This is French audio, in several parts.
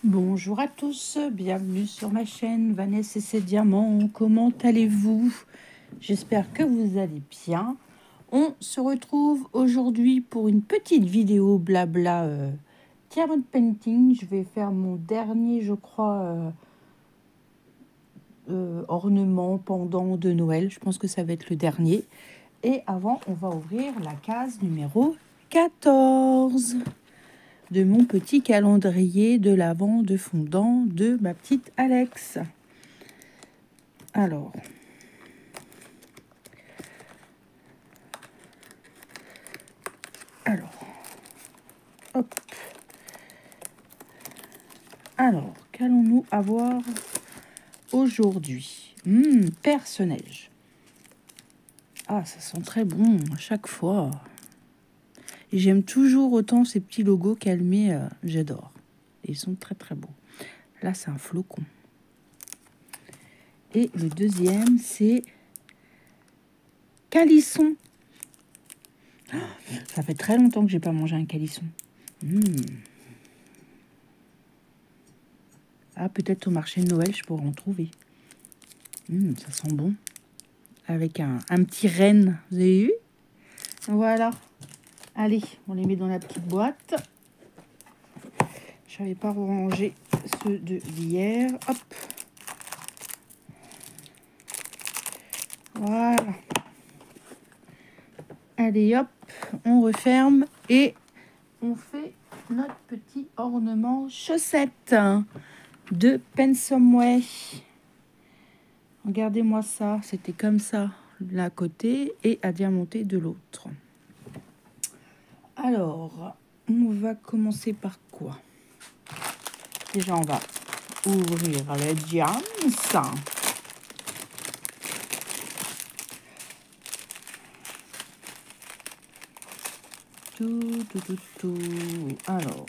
Bonjour à tous, bienvenue sur ma chaîne Vanessa et ses diamants. Comment allez-vous? J'espère que vous allez bien. On se retrouve aujourd'hui pour une petite vidéo blabla diamond painting. Je vais faire mon dernier, je crois, ornement pendant de Noël. Je pense que ça va être le dernier. Et avant, on va ouvrir la case numéro 14 de mon petit calendrier de l'Avent de fondant de ma petite Alex. Alors, hop. Alors, qu'allons-nous avoir aujourd'hui? Perce-neige. Ah, ça sent très bon à chaque fois. Et j'aime toujours autant ces petits logos qu'elle met. J'adore. Ils sont très très beaux. Là, c'est un flocon. Et le deuxième, c'est calisson. Ça fait très longtemps que j'ai pas mangé un calisson. Ah, peut-être au marché de Noël, je pourrais en trouver. Ça sent bon. Avec un petit renne. Vous avez vu? Voilà. Allez, on les met dans la petite boîte. Je n'avais pas rangé ceux de d'hier. Hop. Voilà. Allez, hop. On referme et on fait notre petit ornement chaussette de Pensomeway. Regardez-moi ça. C'était comme ça d'un côté et à diamanter de l'autre. Alors, on va commencer par quoi? Déjà, on va ouvrir le diams. Tout. Alors.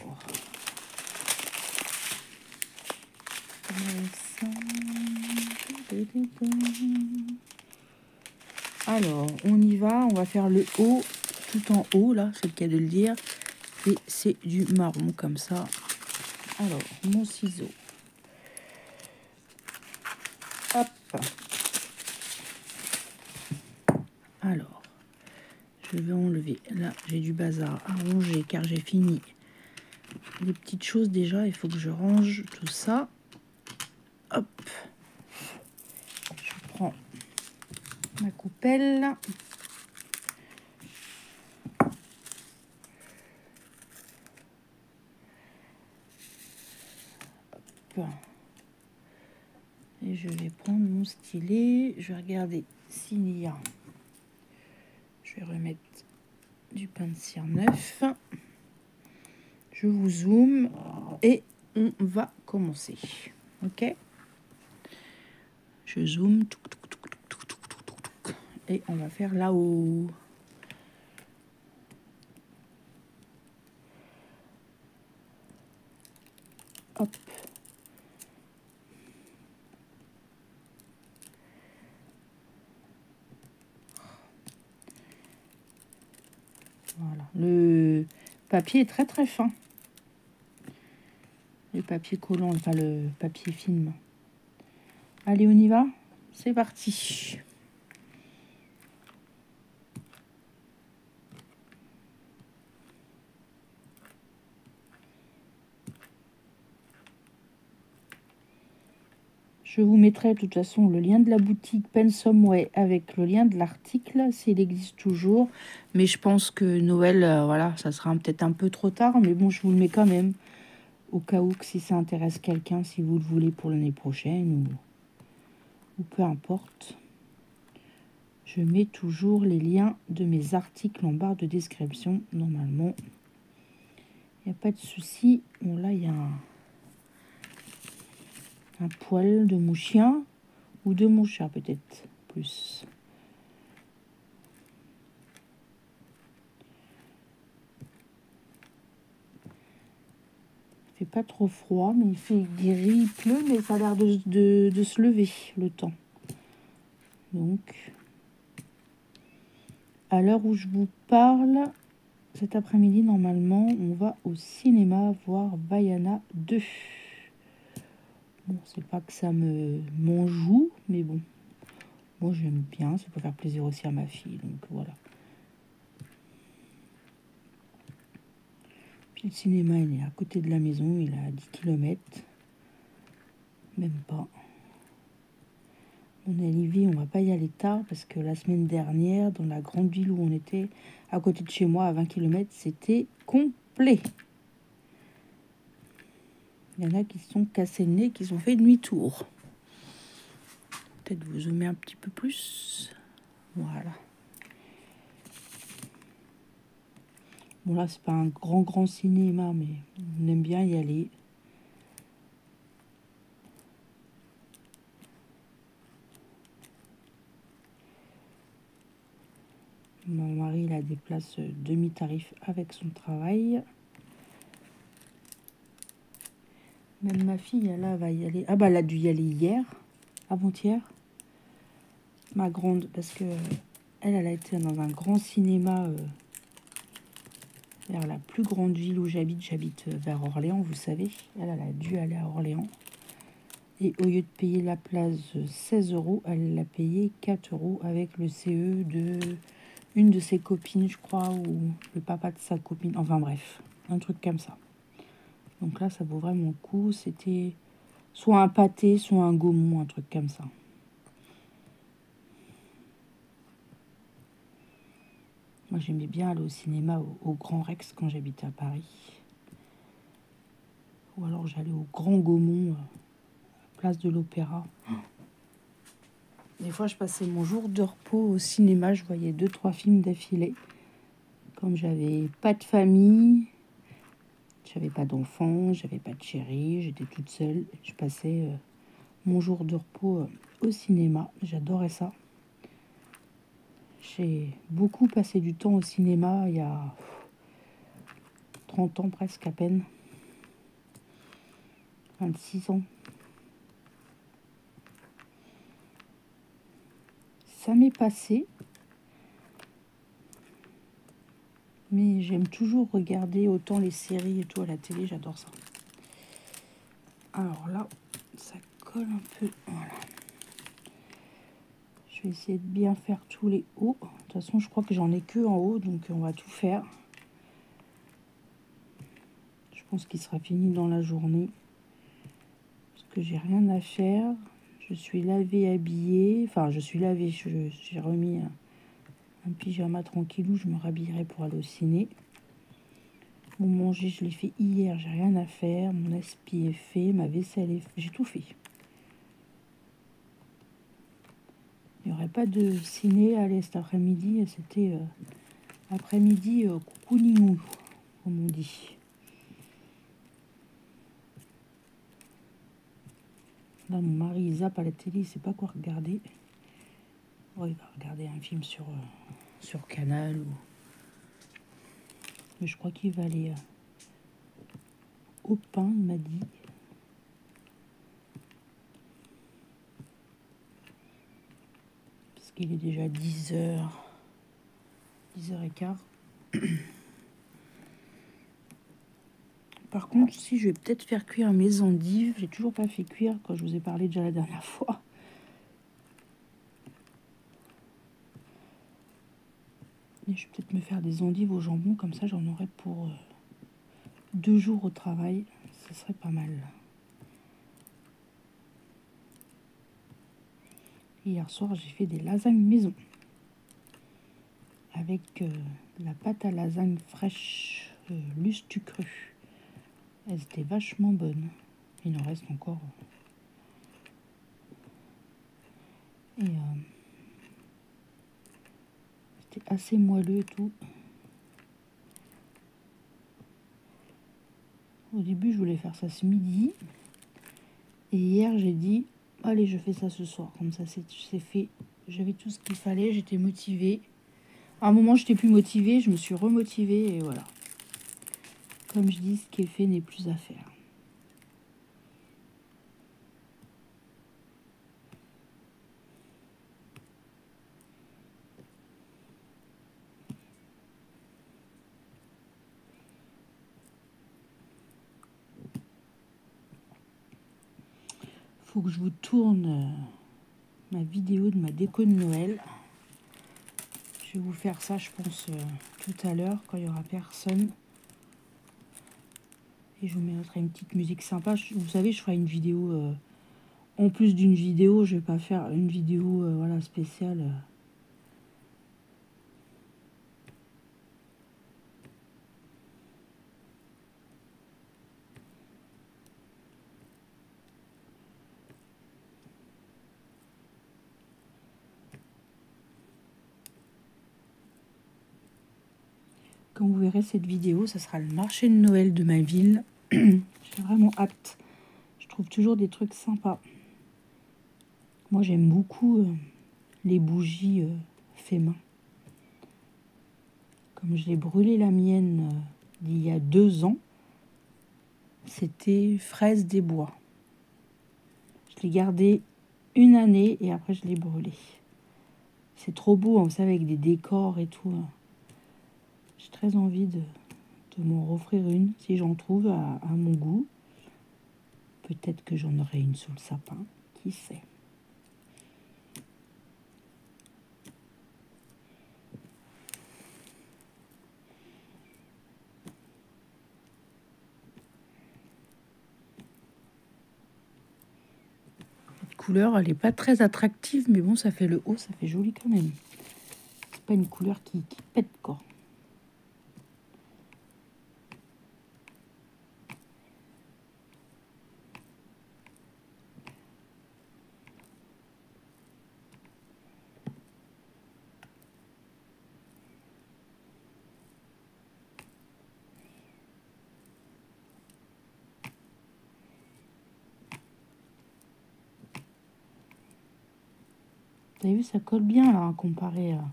Alors, on y va. On va faire le haut, tout en haut, là, c'est le cas de le dire. Et c'est du marron, comme ça. Alors, mon ciseau. Hop. Alors, je vais enlever. Là, j'ai du bazar à ranger, car j'ai fini les petites choses déjà. Il faut que je range tout ça. Hop. Je prends ma coupelle. Hop. Et je vais prendre mon stylet. Je vais regarder s'il y a. Je vais remettre du pain de cire neuf. Je vous zoome et on va commencer. Ok? Je zoome. Et on va faire là-haut. Hop. Voilà. Le papier est très très fin. Le papier collant, enfin le papier film. Allez, on y va? C'est parti. Je vous mettrai de toute façon le lien de la boutique Pensomeway avec le lien de l'article s'il existe toujours. Mais je pense que Noël, voilà, ça sera peut-être un peu trop tard. Mais bon, je vous le mets quand même. Au cas où, que si ça intéresse quelqu'un, si vous le voulez pour l'année prochaine ou peu importe. Je mets toujours les liens de mes articles en barre de description. Normalement, il n'y a pas de souci. Bon, là, il y a un poil de mon chien ou de mon chat, peut-être plus. Il fait pas trop froid, mais il fait gris, il pleut, mais ça a l'air de se lever le temps. Donc, à l'heure où je vous parle, cet après-midi, normalement, on va au cinéma voir Vaiana 2. Bon, c'est pas que ça m'en joue, mais bon. Moi, j'aime bien. Ça peut faire plaisir aussi à ma fille, donc voilà. Puis le cinéma, il est à côté de la maison. Il est à 10 km. Même pas. On est à Livy, on va pas y aller tard parce que la semaine dernière, dans la grande ville où on était, à côté de chez moi, à 20 km, c'était complet. Il y en a qui se sont cassés le nez, qui ont fait demi-tour. Peut-être vous zoomer un petit peu plus. Voilà. Bon là, c'est pas un grand cinéma, mais on aime bien y aller. Mon mari, il a des places demi-tarif avec son travail. Même ma fille, elle va y aller. Ah bah, elle a dû y aller hier, avant-hier. Ma grande, parce que elle a été dans un grand cinéma vers la plus grande ville où j'habite. J'habite vers Orléans, vous savez. Elle a dû aller à Orléans. Et au lieu de payer la place 16 euros, elle l'a payé 4 euros avec le CE de une de ses copines, je crois, ou le papa de sa copine. Enfin bref, un truc comme ça. Donc là, ça vaut vraiment le coup. C'était soit un pâté, soit un gaumont, un truc comme ça. Moi, j'aimais bien aller au cinéma au Grand Rex quand j'habitais à Paris. Ou alors j'allais au Grand Gaumont, place de l'Opéra. Des fois, je passais mon jour de repos au cinéma. Je voyais 2-3 films d'affilée. Comme j'avais pas de famille, j'avais pas d'enfants, j'avais pas de chéri, j'étais toute seule. Je passais mon jour de repos au cinéma. J'adorais ça. J'ai beaucoup passé du temps au cinéma il y a 30 ans presque à peine. 26 ans. Ça m'est passé. Mais j'aime toujours regarder autant les séries et tout à la télé. J'adore ça. Alors là, ça colle un peu. Voilà. Je vais essayer de bien faire tous les hauts. De toute façon, je crois que j'en ai que en haut. Donc on va tout faire. Je pense qu'il sera fini dans la journée. Parce que j'ai rien à faire. Je suis lavée, habillée. Enfin, je suis lavée. J'ai remis un pyjama tranquillou. Je me rhabillerai pour aller au ciné. Mon manger, je l'ai fait hier. J'ai rien à faire. Mon aspi est fait. Ma vaisselle est faite. J'ai tout fait. Il n'y aurait pas de ciné à aller cet après-midi. C'était après-midi coucou comme on dit. Là, mon mari, il zappe à la télé. Il ne sait pas quoi regarder. Oh, il va regarder un film sur Canal. Mais je crois qu'il va aller au pain, il m'a dit. Parce qu'il est déjà 10h. 10h15. Par contre, si je vais peut-être faire cuire mes endives. J'ai toujours pas fait cuire quand je vous ai parlé déjà la dernière fois. Et je vais peut-être me faire des endives au jambon. Comme ça, j'en aurai pour 2 jours au travail. Ce serait pas mal. Hier soir, j'ai fait des lasagnes maison. Avec la pâte à lasagne fraîche, lustu cru. Elles étaient vachement bonnes. Il en reste encore. Et c'était assez moelleux et tout. Au début, je voulais faire ça ce midi. Et hier, j'ai dit, allez, je fais ça ce soir. Comme ça, c'est fait. J'avais tout ce qu'il fallait, j'étais motivée. À un moment, j'étais plus motivée, je me suis remotivée et voilà. Comme je dis, ce qui est fait n'est plus à faire. faut que je vous tourne ma vidéo de ma déco de Noël. Je vais vous faire ça, je pense, tout à l'heure, quand il n'y aura personne. Et je vous mettrai une petite musique sympa. Vous savez, je ferai une vidéo... en plus d'une vidéo, je vais pas faire une vidéo voilà, spéciale. Quand vous verrez cette vidéo, ça sera le marché de Noël de ma ville. J'ai vraiment hâte. Je trouve toujours des trucs sympas. Moi, j'aime beaucoup les bougies fait main. Comme je l'ai brûlé la mienne d'il y a 2 ans, c'était fraise des bois. Je l'ai gardé une année et après je l'ai brûlé. C'est trop beau, hein, vous savez, avec des décors et tout. J'ai très envie de m'en offrir une, si j'en trouve à mon goût. Peut-être que j'en aurai une sous le sapin, qui sait. Cette couleur, elle n'est pas très attractive, mais bon, ça fait le haut, ça fait joli quand même. C'est pas une couleur qui pète, quoi. Vous avez vu, ça colle bien, là, comparé à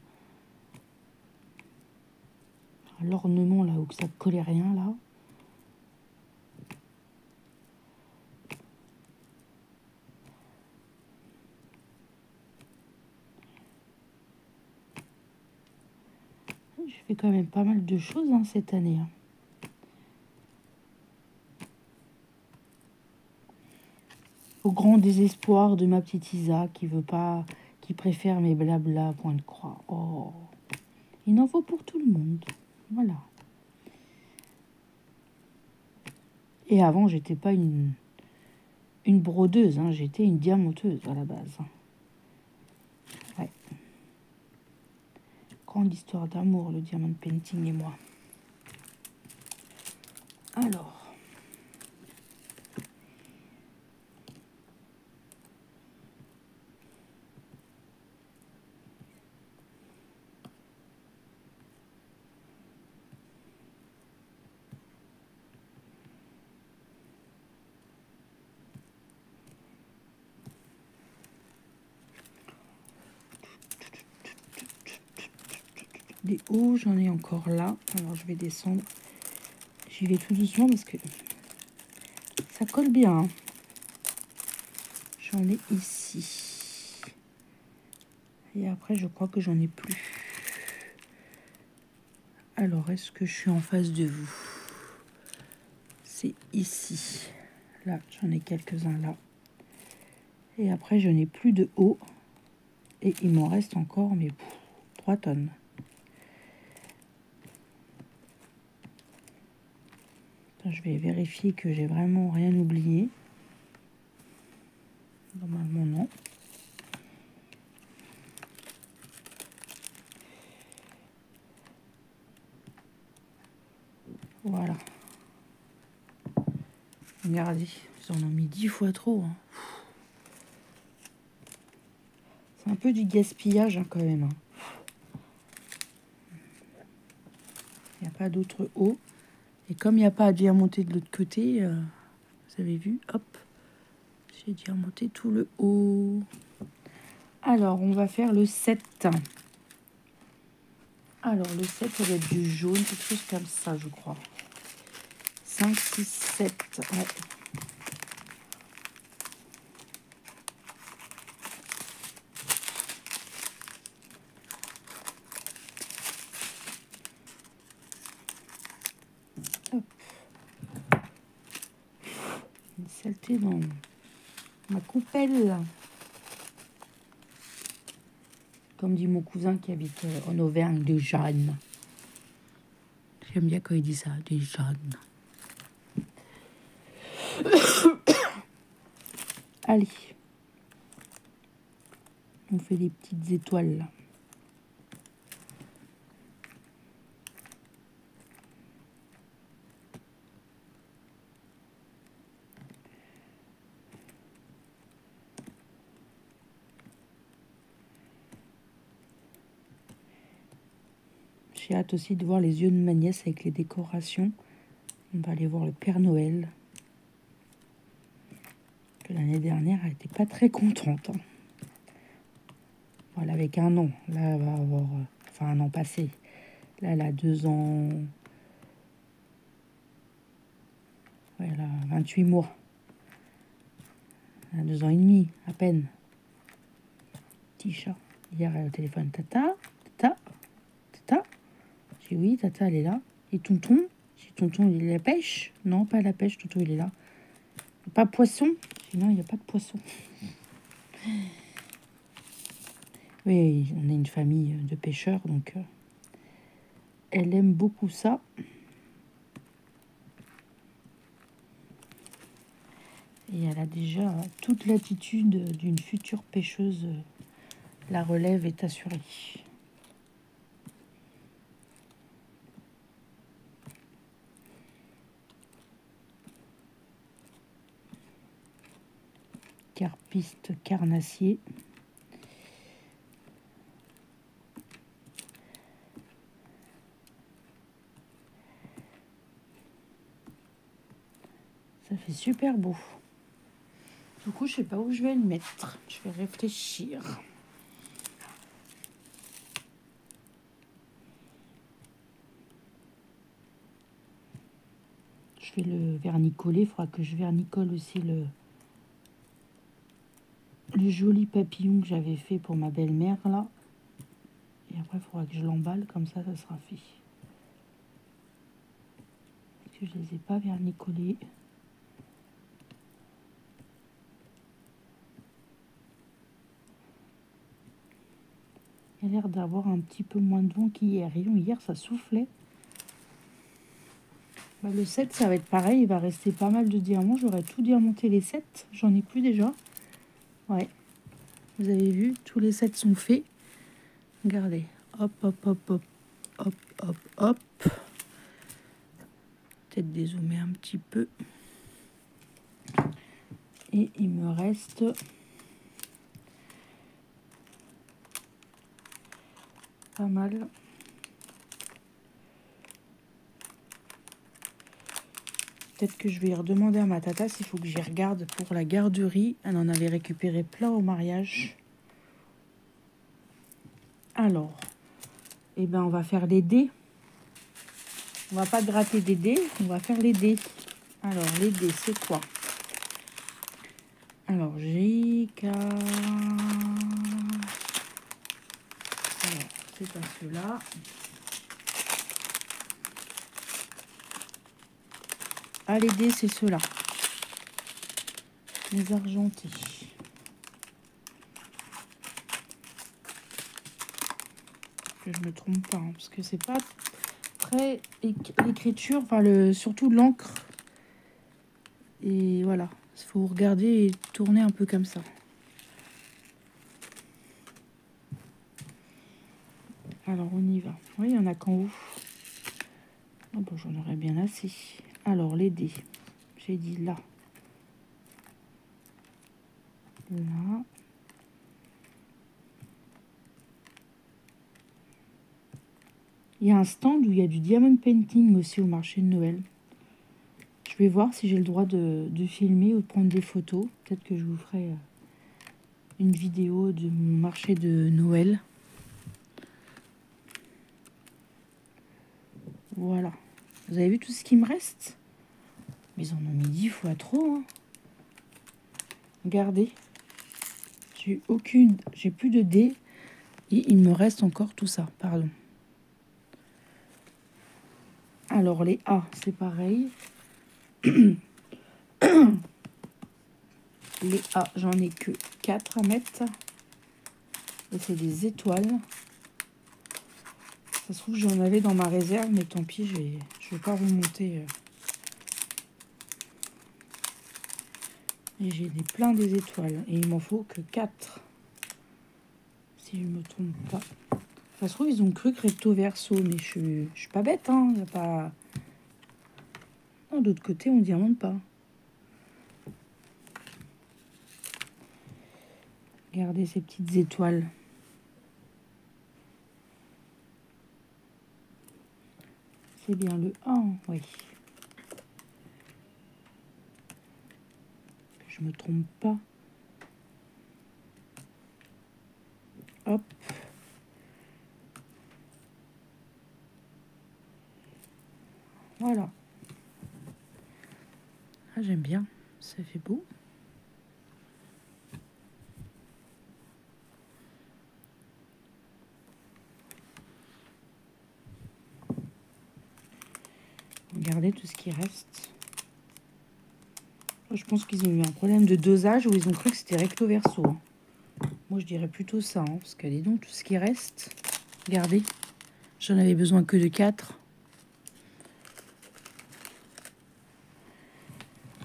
l'ornement, là, où ça collait rien, là. Je fais quand même pas mal de choses hein, cette année. Au grand désespoir de ma petite Isa qui veut pas, qui préfère mes blabla point de croix. Oh, il en faut pour tout le monde. Voilà. Et avant, j'étais pas une brodeuse, hein, j'étais une diamanteuse à la base. Ouais. Grande histoire d'amour, le diamant painting et moi. Alors. Des hauts, j'en ai encore là. Alors, je vais descendre. J'y vais tout doucement parce que ça colle bien. Hein. J'en ai ici. Et après, je crois que j'en ai plus. Alors, est-ce que je suis en face de vous? C'est ici. Là, j'en ai quelques-uns là. Et après, je n'ai plus de haut. Et il m'en reste encore, mais 3 tonnes. Je vais vérifier que j'ai vraiment rien oublié. Normalement, non. Voilà. Regardez, ils en ont mis 10 fois trop. Hein. C'est un peu du gaspillage hein, quand même. Hein. Il n'y a pas d'autre haut. Et comme il n'y a pas à diamanter de l'autre côté, vous avez vu, hop, j'ai diamanté tout le haut. Alors, on va faire le 7. Alors, le 7, ça va être du jaune, quelque chose comme ça, je crois. 5, 6, 7. Ouais. Hop. Une saleté dans Ma coupelle. Comme dit mon cousin qui habite en Auvergne, de Jeanne. J'aime bien quand il dit ça, des Jeanne. Allez. On fait des petites étoiles là. J'ai hâte aussi de voir les yeux de ma nièce avec les décorations. On va aller voir le Père Noël. L'année dernière, elle n'était pas très contente. Hein. Voilà, avec un an. Là, elle va avoir... enfin, un an passé. Là, elle a 2 ans... Ouais, elle a 28 mois. Elle a 2 ans et demi, à peine. Petit chat. Hier, elle a au téléphone. Tata, tata, tata. J'ai dit oui, tata, elle est là. Et tonton? J'ai dit tonton, il est à la pêche? Non, pas à la pêche, tonton, il est là. Pas poisson? J'ai dit non, il n'y a pas de poisson. Oui, on est une famille de pêcheurs, donc elle aime beaucoup ça. Et elle a déjà toute l'attitude d'une future pêcheuse. La relève est assurée. Carpiste carnassier. Ça fait super beau. Du coup, je sais pas où je vais le mettre. Je vais réfléchir. Je vais le vernicoller. Il faudra que je vernicole aussi le joli papillon que j'avais fait pour ma belle-mère là. Et après, il faudra que je l'emballe. Comme ça sera fait. Parce que je les ai pas vernicolés. Il a l'air d'avoir un petit peu moins de vent qu'hier. Hier, ça soufflait. Bah, le 7, ça va être pareil. Il va rester pas mal de diamants. J'aurais tout diamanté les 7. J'en ai plus déjà. Ouais. Vous avez vu, tous les 7 sont faits. Regardez. Hop, hop, hop, hop. Hop, hop, hop. Peut-être dézoomer un petit peu. Et il me reste... pas mal. Peut-être que je vais redemander à ma tata s'il faut que j'y regarde pour la garderie. Elle en avait récupéré plein au mariage. Alors, eh ben, on va faire les dés. On va pas gratter des dés, on va faire les dés. Alors, les dés, c'est quoi? Alors, JK... Alors, c'est pas ceux-là. Ah, les dés, c'est ceux-là. Les argentés. Que je me trompe pas, hein, parce que c'est pas très l'écriture, enfin surtout l'encre. Et voilà, il faut regarder et tourner un peu comme ça. Alors on y va. Oui, il y en a qu'en haut. Oh, bon, j'en aurais bien assez. Alors les dés, j'ai dit là. Là. Il y a un stand où il y a du diamond painting aussi au marché de Noël. Je vais voir si j'ai le droit de filmer ou de prendre des photos. Peut-être que je vous ferai une vidéo de mon marché de Noël. Voilà. Vous avez vu tout ce qui me reste? Mais ils en ont mis 10 fois trop. Hein. Regardez. J'ai plus de dés. Et il me reste encore tout ça. Pardon. Alors les A, c'est pareil. Les A, j'en ai que 4 à mettre. Et c'est des étoiles. Ça se trouve, j'en avais dans ma réserve, mais tant pis, je vais pas remonter. Et j'ai plein des étoiles. Et il m'en faut que 4. Si je me trompe pas. Ça se trouve, ils ont cru que recto verso, mais je suis pas bête, hein. Y a pas... Non, d'autre côté, on diamante pas. Regardez ces petites étoiles. C'est bien le 1, oui. Que je me trompe pas. Hop. Voilà. Ah, j'aime bien. Ça fait beau. Regardez tout ce qui reste. Je pense qu'ils ont eu un problème de dosage où ils ont cru que c'était recto verso. Moi, je dirais plutôt ça. Hein, parce que, dis donc, tout ce qui reste. Regardez. J'en avais besoin que de 4.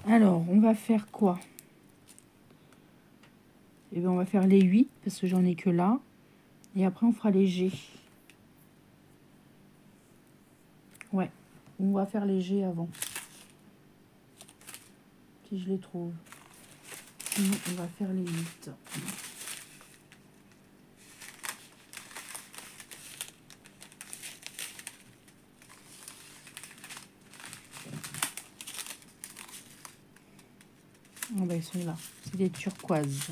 Alors, on va faire quoi? Eh bien, on va faire les 8 parce que j'en ai que là. Et après, on fera les G. Ouais, on va faire les G avant. Si je les trouve. Sinon, on va faire les 8. Ah ben, ils sont là. C'est des turquoises.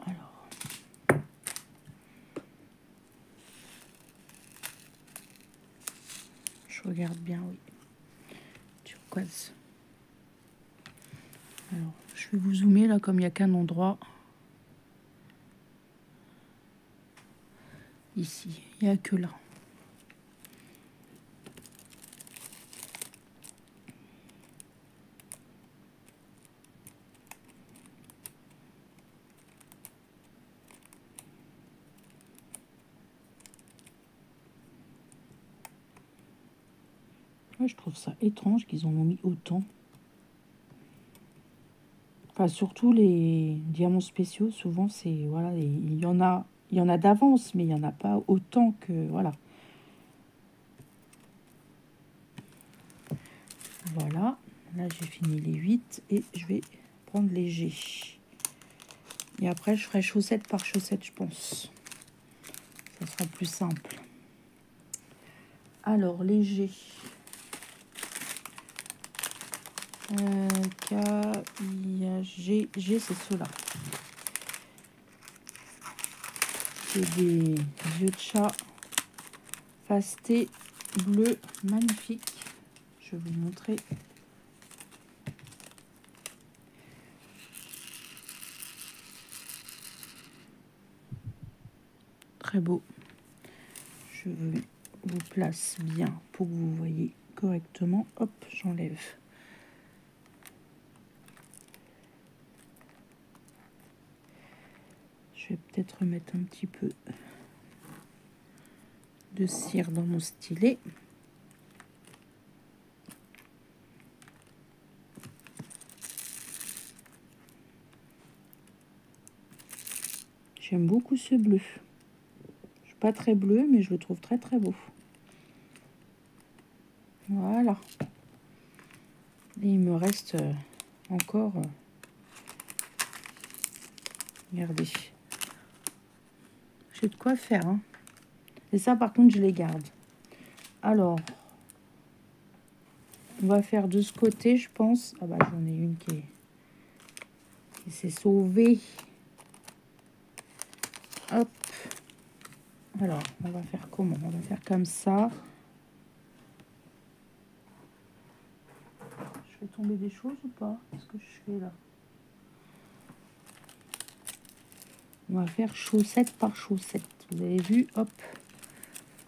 Alors. Je regarde bien, oui. Turquoise. Alors, je vais vous zoomer là, comme il n'y a qu'un endroit. Ici, il n'y a que là. Ouais, je trouve ça étrange qu'ils en ont mis autant. Enfin, surtout les diamants spéciaux, souvent c'est voilà, il y en a d'avance, mais il y en a pas autant que voilà. Voilà, là j'ai fini les 8 et je vais prendre les G. Et après je ferai chaussette par chaussette, je pense. Ça sera plus simple. Alors les G. K, I, A, G. G, c'est ceux-là. C'est des yeux de chat pastés bleu magnifique. Je vais vous montrer. Très beau. Je vous place bien pour que vous voyez correctement. Hop, j'enlève. Je vais peut-être remettre un petit peu de cire dans mon stylet. J'aime beaucoup ce bleu. Je suis pas très bleu, mais je le trouve très très beau. Voilà. Et il me reste encore... regardez. J'ai de quoi faire. Hein. Et ça, par contre, je les garde. Alors, on va faire de ce côté, je pense. Ah bah, j'en ai une qui s'est sauvée. Hop. Alors, on va faire comment? On va faire comme ça. Je fais tomber des choses ou pas? Qu'est-ce que je fais là? On va faire chaussette par chaussette. Vous avez vu? Hop.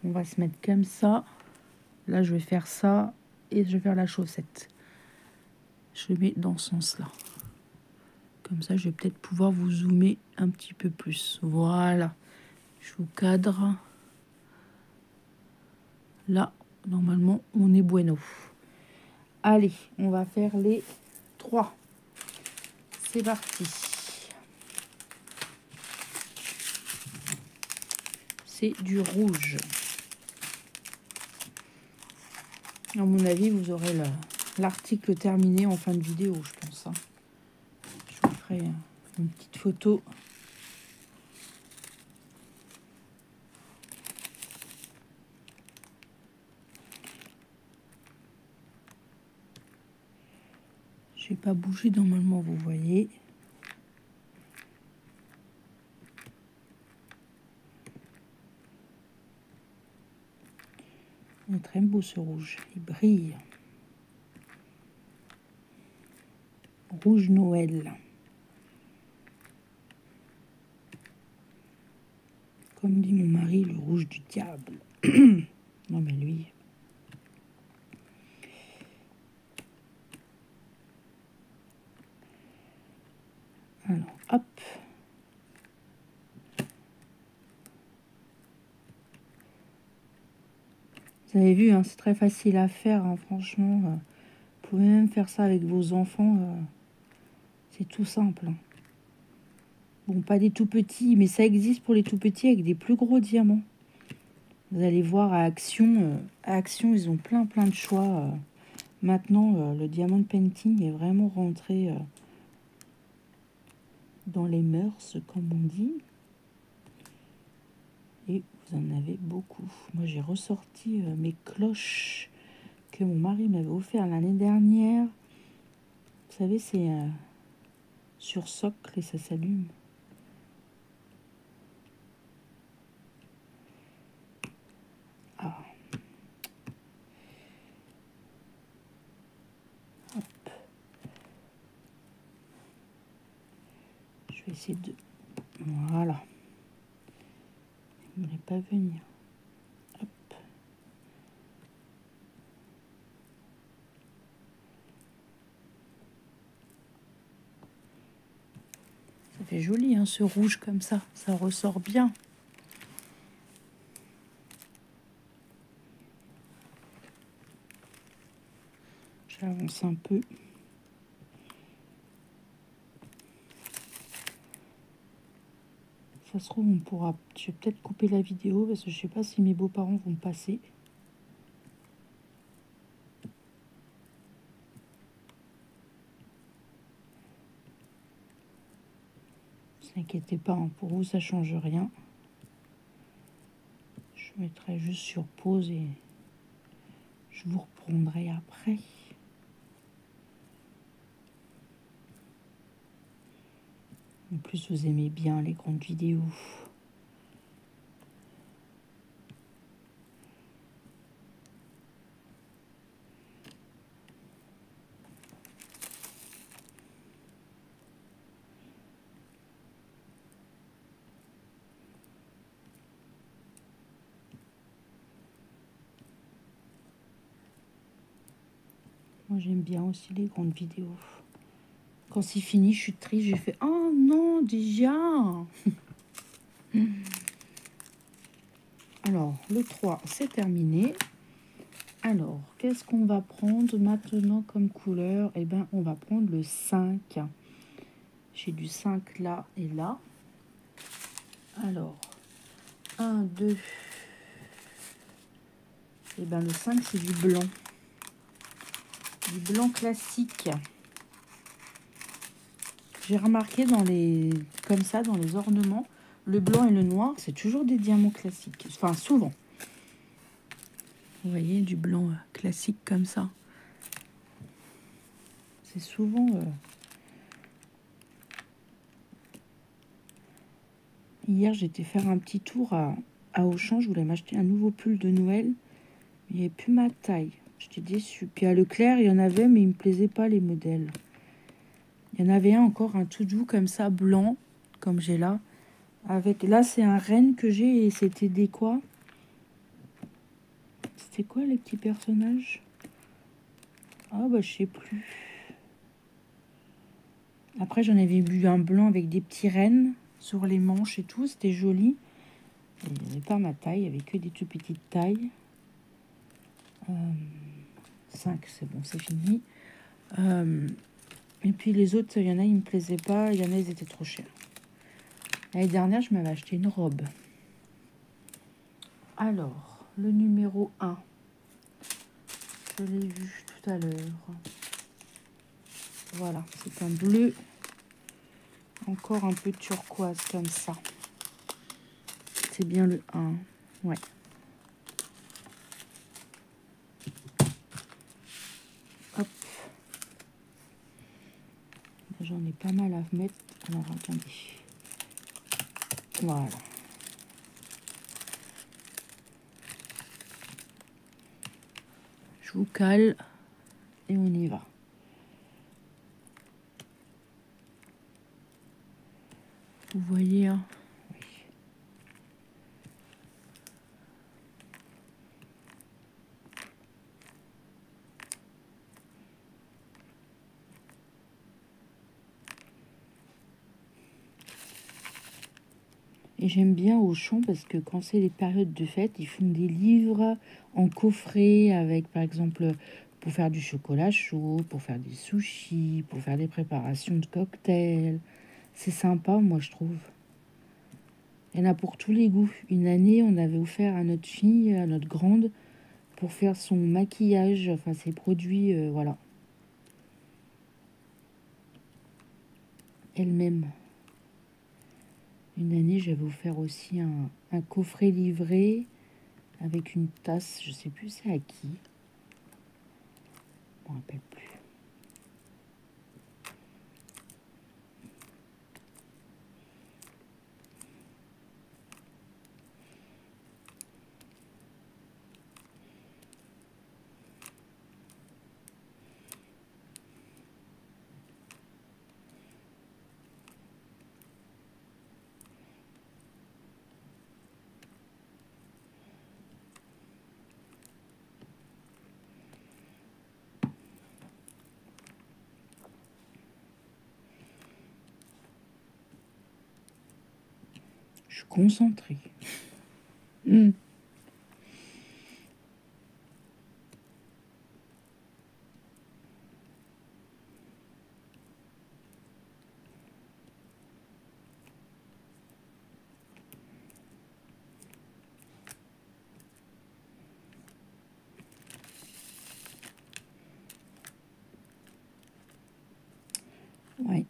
On va se mettre comme ça. Là, je vais faire ça et je vais faire la chaussette. Je le mets dans ce sens-là. Comme ça, je vais peut-être pouvoir vous zoomer un petit peu plus. Voilà. Je vous cadre. Là, normalement, on est bueno. Allez, on va faire les 3. C'est parti. C'est du rouge. À mon avis, vous aurez l'article terminé en fin de vidéo, je pense. Hein. Je vous ferai une petite photo. Je n'ai pas bougé normalement, vous voyez. Il est très beau ce rouge, il brille. Rouge Noël. Comme dit mon mari, le rouge du diable. Non mais lui... Alors, hop. Vous avez vu, hein, c'est très facile à faire, hein, franchement. Vous pouvez même faire ça avec vos enfants. C'est tout simple. Hein. Bon, pas des tout petits, mais ça existe pour les tout petits avec des plus gros diamants. Vous allez voir à Action. À Action, ils ont plein de choix. Maintenant, le diamond painting est vraiment rentré dans les mœurs, comme on dit. Et vous en avez beaucoup. Moi, j'ai ressorti mes cloches que mon mari m'avait offert l'année dernière. Vous savez, c'est sur socle et ça s'allume. Ah. Hop. Je vais essayer de... Voilà. Il ne voulait pas venir. Hop. Ça fait joli, hein, ce rouge comme ça. Ça ressort bien. J'avance un peu. Ça se trouve, on pourra... Je vais peut-être couper la vidéo parce que je sais pas si mes beaux-parents vont passer. Ne vous inquiétez pas, hein, pour vous, ça change rien. Je mettrai juste sur pause et je vous reprendrai après. En plus, vous aimez bien les grandes vidéos. Moi, j'aime bien aussi les grandes vidéos. Quand c'est fini, je suis triste. J'ai fait « Oh non, déjà !» Alors, le 3, c'est terminé. Alors, qu'est-ce qu'on va prendre maintenant comme couleur? Eh bien, on va prendre le 5. J'ai du 5 là et là. Alors, 1, 2. Eh bien, le 5, c'est du blanc. Du blanc classique. J'ai remarqué dans les... Comme ça, dans les ornements, le blanc et le noir, c'est toujours des diamants classiques. Enfin, souvent. Vous voyez, du blanc classique comme ça. C'est souvent... Hier, j'étais faire un petit tour à Auchan. Je voulais m'acheter un nouveau pull de Noël. Il n'y avait plus ma taille. J'étais déçue. Puis à Leclerc, il y en avait, mais il ne me plaisait pas les modèles. Il y en avait un encore, un tout doux comme ça, blanc, comme j'ai là. Avec là, c'est un renne que j'ai et c'était des quoi? C'était quoi les petits personnages? Ah bah je sais plus. Après, j'en avais vu un blanc avec des petits rennes sur les manches et tout. C'était joli. Il n'y avait pas ma taille, il n'y avait que des tout petites tailles. 5, c'est bon, c'est fini. Et puis les autres, il y en a, ils me plaisaient pas. Il y en a, ils étaient trop chers. L'année dernière, je m'avais acheté une robe. Alors, le numéro 1. Je l'ai vu tout à l'heure. Voilà, c'est un bleu. Encore un peu turquoise comme ça. C'est bien le 1. Ouais. Hop. J'en ai pas mal à mettre. Alors, attendez. Voilà. Je vous cale et on y va. Vous voyez, hein? Oui. Et j'aime bien Auchan parce que quand c'est les périodes de fête, ils font des livres en coffret avec, par exemple, pour faire du chocolat chaud, pour faire des sushis, pour faire des préparations de cocktails. C'est sympa, moi, je trouve. Il y en a pour tous les goûts. Une année, on avait offert à notre fille, à notre grande, pour faire son maquillage, enfin ses produits, voilà. Elle-même. Une année, j'avais offert aussi un coffret livré avec une tasse, je sais plus c'est à qui. Je me rappelle plus. Je suis concentrée. Ouais.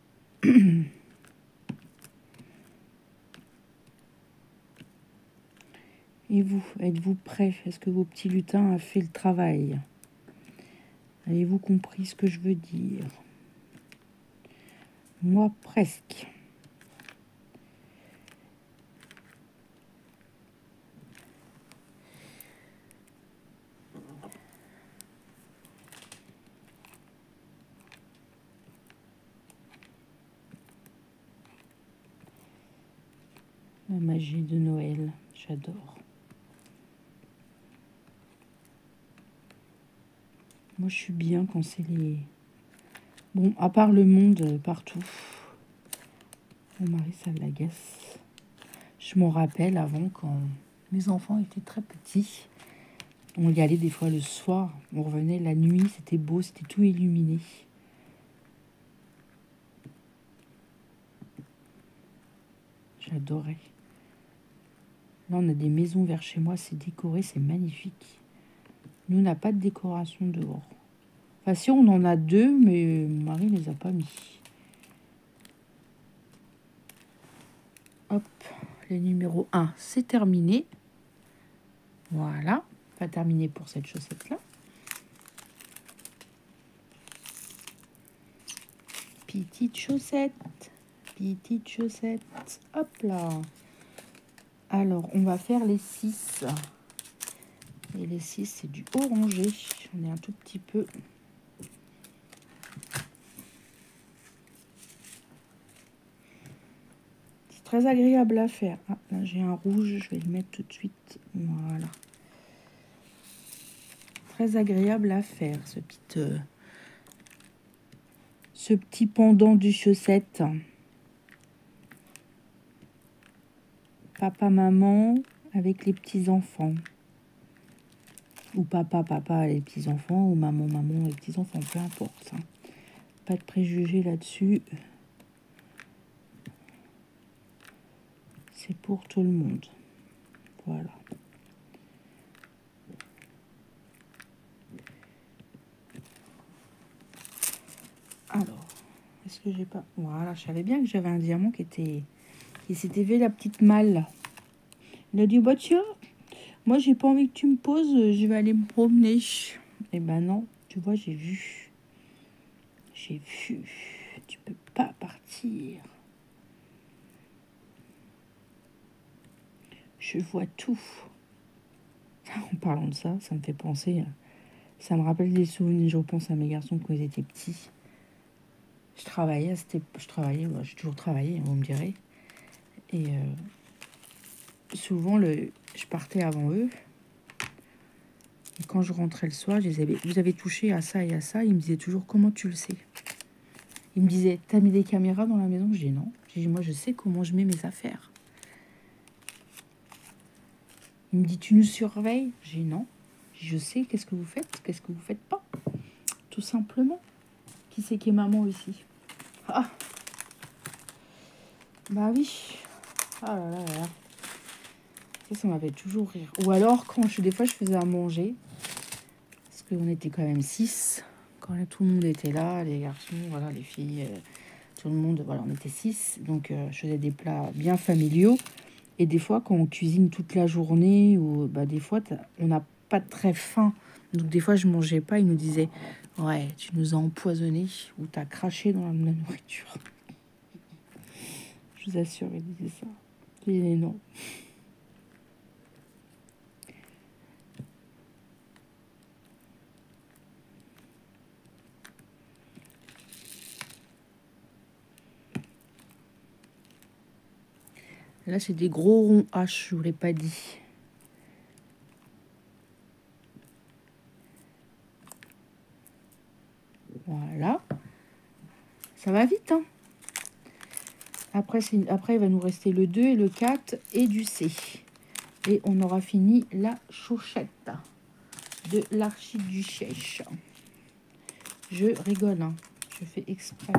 Et vous, êtes-vous prêts? Est-ce que vos petits lutins a fait le travail? Avez-vous compris ce que je veux dire? Moi, presque. La magie de Noël, j'adore. Moi, je suis bien quand c'est les... Bon, à part le monde partout. Mon mari, ça l'agace. Je m'en rappelle avant, quand mes enfants étaient très petits. On y allait des fois le soir. On revenait la nuit, c'était beau, c'était tout illuminé. J'adorais. Là, on a des maisons vers chez moi, c'est décoré, c'est magnifique. Nous, on n'a pas de décoration dehors. Enfin, si, on en a deux, mais mon mari ne les a pas mis. Hop, le numéro 1, c'est terminé. Voilà, pas terminé pour cette chaussette-là. Petite chaussette, petite chaussette. Hop là. Alors, on va faire les 6. Et les 6, c'est du orangé. J'en ai un tout petit peu. C'est très agréable à faire. Ah, là, j'ai un rouge, je vais le mettre tout de suite. Voilà. Très agréable à faire, ce petit pendant du chaussette. Papa, maman avec les petits-enfants. Ou papa, papa les petits-enfants. Ou maman, maman les petits-enfants. Peu importe. Hein. Pas de préjugés là-dessus. C'est pour tout le monde. Voilà. Alors, est-ce que j'ai pas... Voilà, je savais bien que j'avais un diamant qui s'était fait la petite malle. Il a dit, bah tiens, moi j'ai pas envie que tu me poses, je vais aller me promener. Eh ben non, tu vois, j'ai vu. J'ai vu. Tu peux pas partir. Je vois tout. En parlant de ça, ça me fait penser... Ça me rappelle des souvenirs, je repense à mes garçons quand ils étaient petits. Je travaillais, j'ai toujours travaillé, vous me direz. Et souvent, je partais avant eux. Et quand je rentrais le soir, je disais, vous avez touché à ça et à ça. Ils me disaient toujours, comment tu le sais? Ils me disaient, t'as mis des caméras dans la maison? Je dis non. Je dis, moi, je sais comment je mets mes affaires. Il me dit, tu nous surveilles? Je dis non. Je sais qu'est-ce que vous faites, qu'est-ce que vous faites pas. Tout simplement. Qui c'est qui est maman ici? Ah, bah oui. Ah là là là là. Ça m'avait toujours rire. Ou alors, des fois, je faisais à manger. Parce qu'on était quand même 6. Quand tout le monde était là, les garçons, voilà, les filles, tout le monde, voilà, on était 6. Donc, je faisais des plats bien familiaux. Et des fois, quand on cuisine toute la journée, ou bah, des fois, on n'a pas très faim. Donc, des fois, je mangeais pas. Ils nous disaient, ouais, tu nous as empoisonnés ou t'as craché dans la nourriture. Je vous assure, ils disaient ça. Je disais non. Là, c'est des gros ronds H, je vous l'ai pas dit. Voilà. Ça va vite, hein. Après, il va nous rester le 2 et le 4 et du C. Et on aura fini la chauchette de l'archiduchesse. Je rigole, hein. Je fais exprès.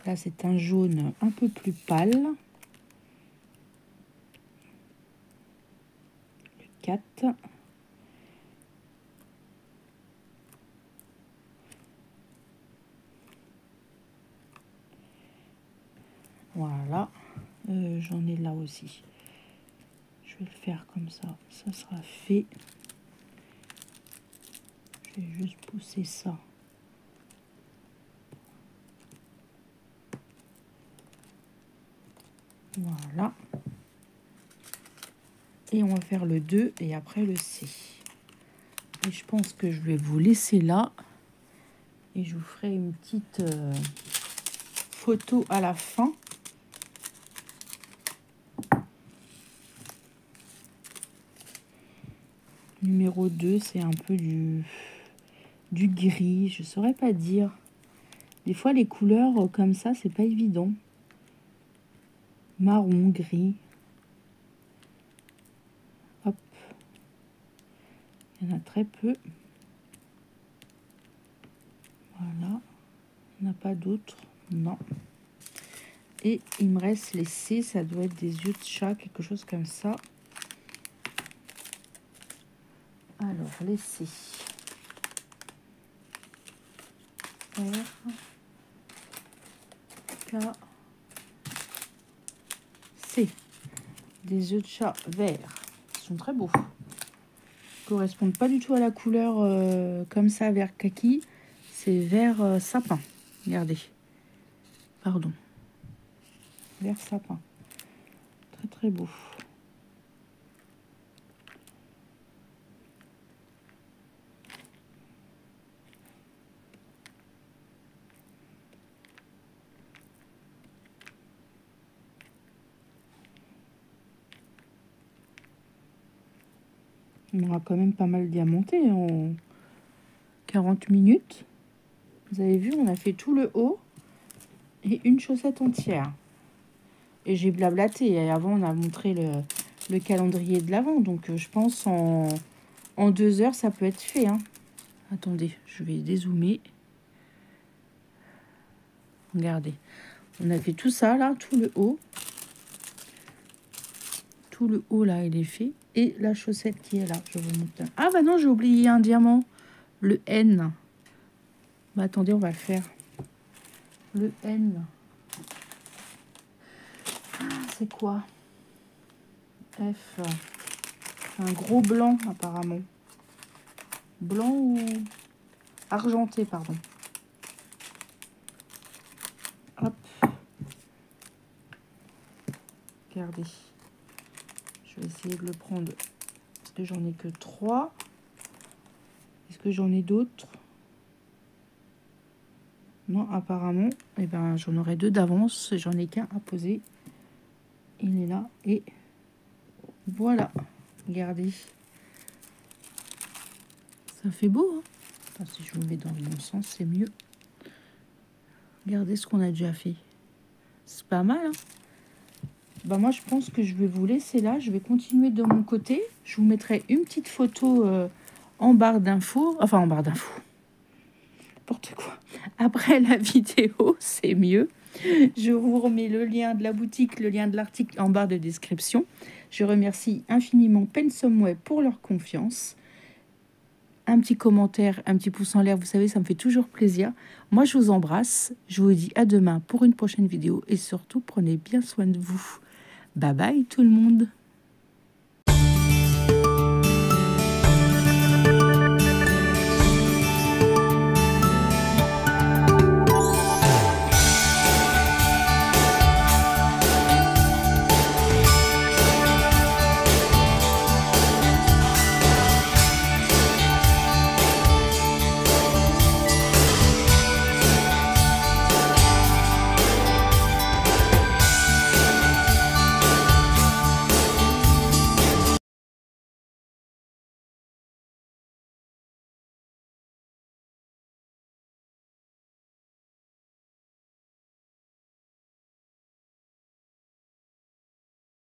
Là, c'est un jaune un peu plus pâle. Le 4. Voilà. J'en ai là aussi. Je vais le faire comme ça. Ça sera fait. Je vais juste pousser ça. Voilà. Et on va faire le 2 et après le C. Et je pense que je vais vous laisser là. Et je vous ferai une petite photo à la fin. Numéro 2, c'est un peu du gris. Je saurais pas dire. Des fois, les couleurs comme ça, c'est pas évident. Marron, gris. Hop. Il y en a très peu. Voilà. Il n'y en a pas d'autres. Non. Et il me reste les C. Ça doit être des yeux de chat, quelque chose comme ça. Alors, les C. R. K. C. Des yeux de chat verts. Ils sont très beaux. Ils correspondent pas du tout à la couleur comme ça, vert kaki. C'est vert sapin. Regardez. Pardon. Vert sapin. Très très beau. On aura quand même pas mal diamanté. 40 minutes. Vous avez vu, on a fait tout le haut et une chaussette entière. Et j'ai blablaté. Et avant, on a montré le calendrier de l'avant. Donc, je pense en 2 heures, ça peut être fait. Hein. Attendez, je vais dézoomer. Regardez. On a fait tout ça, là, tout le haut. Tout le haut, là, il est fait. Et la chaussette qui est là, je vous montre. Ah, bah non, j'ai oublié un diamant. Le N. Bah, attendez, on va le faire. Le N. Ah, c'est quoi? F. Un gros blanc, apparemment. Blanc ou argenté, pardon. Hop. Regardez. Je vais essayer de le prendre. Parce que j'en ai que 3. Est-ce que j'en ai d'autres? Non, apparemment. Eh ben, j'en aurai 2 d'avance. J'en ai qu'un à poser. Il est là. Et voilà. Regardez. Ça fait beau, hein? Enfin, si je vous mets dans le bon sens, c'est mieux. Regardez ce qu'on a déjà fait. C'est pas mal, hein? Bah moi, je pense que je vais vous laisser là. Je vais continuer de mon côté. Je vous mettrai une petite photo en barre d'infos. Enfin, en barre d'infos. N'importe quoi. Après la vidéo, c'est mieux. Je vous remets le lien de la boutique, le lien de l'article en barre de description. Je remercie infiniment Pensomeway pour leur confiance. Un petit commentaire, un petit pouce en l'air, vous savez, ça me fait toujours plaisir. Moi, je vous embrasse. Je vous dis à demain pour une prochaine vidéo. Et surtout, prenez bien soin de vous. Bye bye tout le monde.